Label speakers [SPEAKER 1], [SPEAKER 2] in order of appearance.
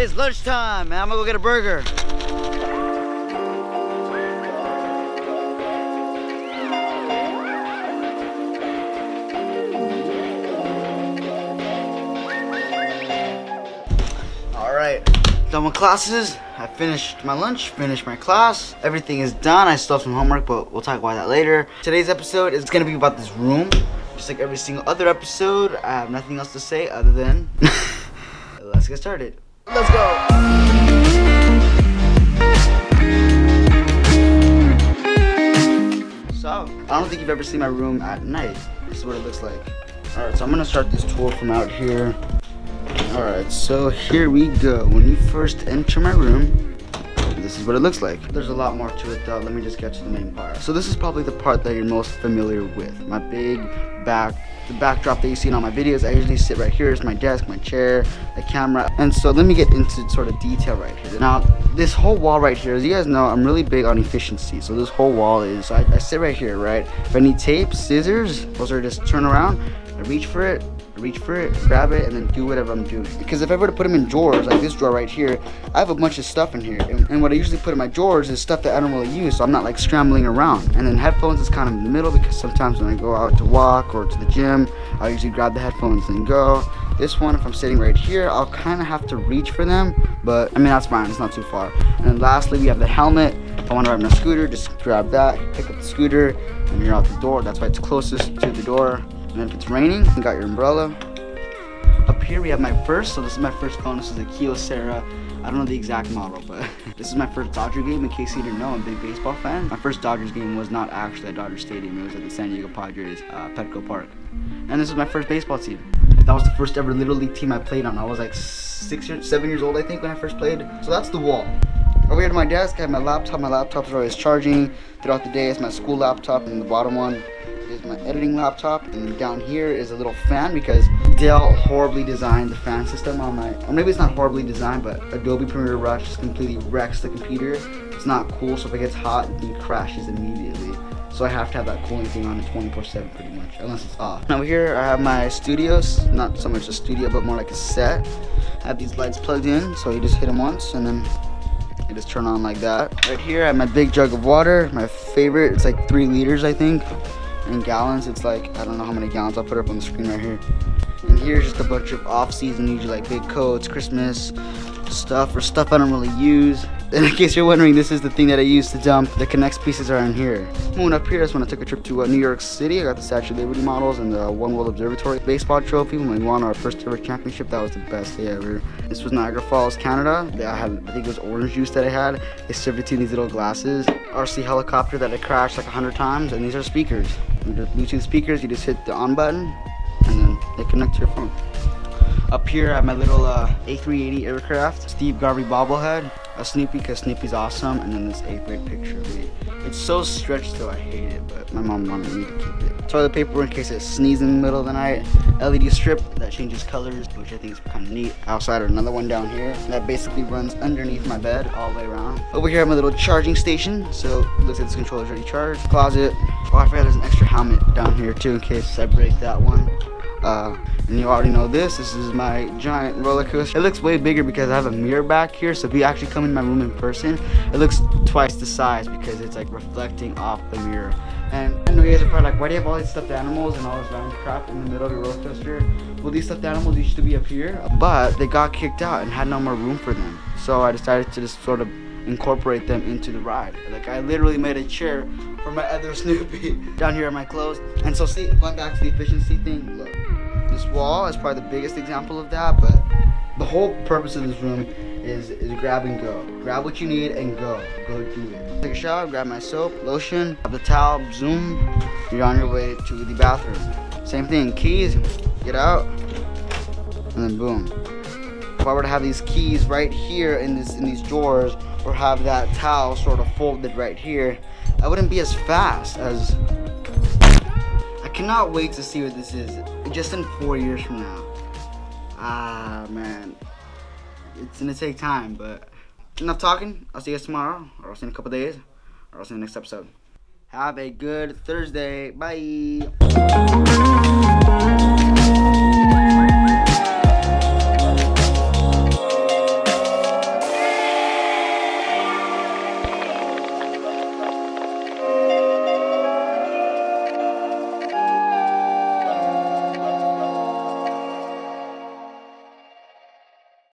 [SPEAKER 1] It's lunchtime, man. I'm gonna go get a burger. Alright, done with classes. I finished my lunch, finished my class. Everything is done. I still have some homework, but we'll talk about that later. Today's episode is gonna be about this room. Just like every single other episode, I have nothing else to say other than let's get started. Let's go! So, I don't think you've ever seen my room at night. This is what it looks like. Alright, so I'm gonna start this tour from out here. Alright, so here we go. When you first enter my room, this is what it looks like. There's a lot more to it though. Let me just get to the main part. So this is probably the part that you're most familiar with. My big the backdrop that you see in all my videos. I usually sit right here. It's my desk, my chair, the camera. And so let me get into sort of detail right here. Now, this whole wall right here, as you guys know, I'm really big on efficiency. So this whole wall is, I sit right here, right? If I need tape, scissors, those are just turn around, I reach for it, grab it, and then do whatever I'm doing. Because if I were to put them in drawers, like this drawer right here, I have a bunch of stuff in here. And what I usually put in my drawers is stuff that I don't really use, so I'm not like scrambling around. And then headphones is kind of in the middle, because sometimes when I go out to walk or to the gym, I'll usually grab the headphones and go. This one, if I'm sitting right here, I'll kind of have to reach for them, but I mean, that's fine, it's not too far. And then lastly, we have the helmet. If I want to ride my scooter, just grab that, pick up the scooter, and you're out the door. That's why it's closest to the door. And then if it's raining, you got your umbrella. Up here we have my first, so this is my first phone. This is a Kyocera. I don't know the exact model, but this is my first Dodger game. In case you didn't know, I'm a big baseball fan. My first Dodgers game was not actually at Dodger Stadium. It was at the San Diego Padres, Petco Park. And this is my first baseball team. That was the first ever Little League team I played on. I was like 7 years old, I think, when I first played. So that's the wall. Over here to my desk, I have my laptop. My laptop's always charging throughout the day. It's my school laptop, and the bottom one is my editing laptop. And down here is a little fan, because Dell horribly designed the fan system on my, or maybe it's not horribly designed, but Adobe Premiere Rush just completely wrecks the computer. It's not cool, so if it gets hot, it crashes immediately. So I have to have that cooling thing on 24/7 pretty much, unless it's off. Over here I have my studios, not so much a studio, but more like a set. I have these lights plugged in, so you just hit them once and then you just turn on like that. Right here I have my big jug of water, my favorite. It's like 3 liters, I think. In gallons, it's like, I don't know how many gallons. I'll put it up on the screen right here. And here's just a bunch of off-season, usually like big coats, Christmas stuff, or stuff I don't really use. And in case you're wondering, this is the thing that I use to dump. The K'NEX pieces are in here. Moving up here, that's when I took a trip to New York City. I got the Statue of Liberty models and the One World Observatory baseball trophy. When we won our first ever championship, that was the best day ever. This was Niagara Falls, Canada. I think it was orange juice that I had. They served it to these little glasses. RC helicopter that I crashed like 100 times, and these are speakers. They're Bluetooth speakers. You just hit the on button, and then they connect to your phone. Up here I have my little A380 aircraft, Steve Garvey bobblehead, a Snoopy because Snoopy's awesome, and then this 8th grade picture of me. It's so stretched though, I hate it, but my mom wanted me to keep it. Toilet paper in case it sneezes in the middle of the night. LED strip that changes colors, which I think is kind of neat. Outside, another one down here that basically runs underneath my bed all the way around. Over here I have my little charging station, so it looks like this controller's already charged. Closet. Oh, I forgot there's an extra helmet down here too in case I break that one. And you already know this is my giant roller coaster. It looks way bigger because I have a mirror back here, so if you actually come in my room in person, it looks twice the size because it's like reflecting off the mirror. And I know you guys are probably like, why do you have all these stuffed animals and all this random crap in the middle of your roller coaster? Well, these stuffed animals used to be up here, but they got kicked out and had no more room for them. So I decided to just sort of incorporate them into the ride. Like, I literally made a chair for my other Snoopy. Down here are my clothes. And so see, going back to the efficiency thing, look. This wall is probably the biggest example of that, but the whole purpose of this room is grab and go. Grab what you need and go do it. Take a shower, grab my soap, lotion, grab the towel, zoom, you're on your way to the bathroom. Same thing, keys, get out, and then boom. If I were to have these keys right here in these drawers, or have that towel sort of folded right here, I wouldn't be as fast as. I cannot wait to see what this is, just in 4 years from now. Ah, man. It's gonna take time, but enough talking. I'll see you guys tomorrow, or I'll see you in a couple days, or I'll see you in the next episode. Have a good Thursday. Bye.